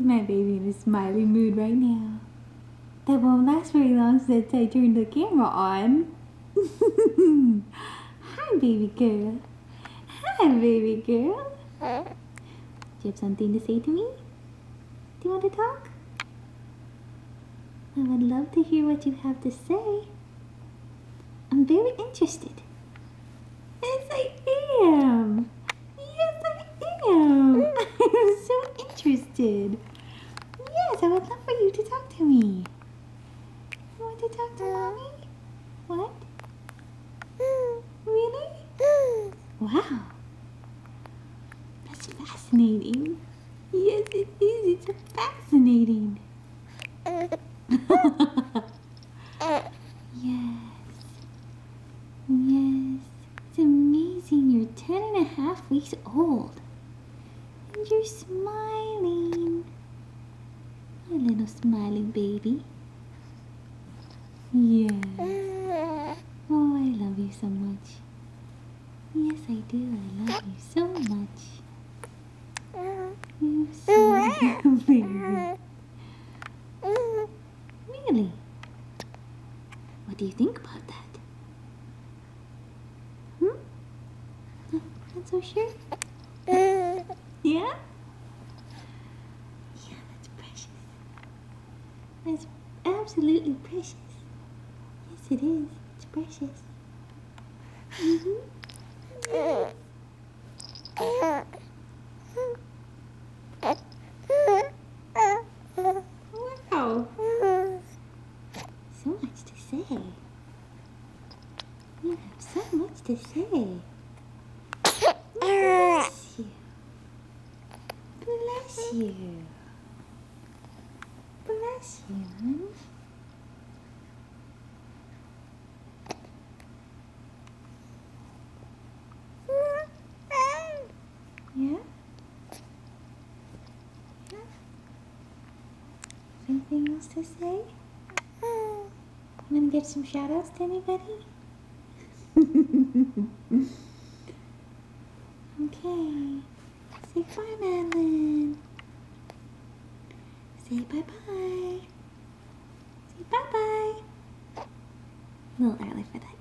My baby in a smiley mood right now. That won't last very long since I turned the camera on. Hi, baby girl. Hi, baby girl. Do you have something to say to me? Do you want to talk? I would love to hear what you have to say. I'm very interested. Yes, I am. Yes, I am. I'm so interested. Yes, I would love for you to talk to me. You want to talk to mommy? What? Really? Wow. That's fascinating. Yes, it is. It's fascinating. Yes. Yes. It's amazing. You're 10.5 weeks old. And you're smiling. A little smiling baby. Yeah. Oh, I love you so much. Yes, I do. I love you so much. You're so baby. Really? What do you think about that? Not so sure? Yeah? Yeah, that's precious. That's absolutely precious. Yes, it is. It's precious. Wow. So much to say. You have so much to say. Bless you. Bless you. Bless you, honey. Yeah? Yeah? Anything else to say? Want to give some shout outs to anybody? Okay. Say bye, Madeline. Say bye-bye. Say bye-bye. A little early for that.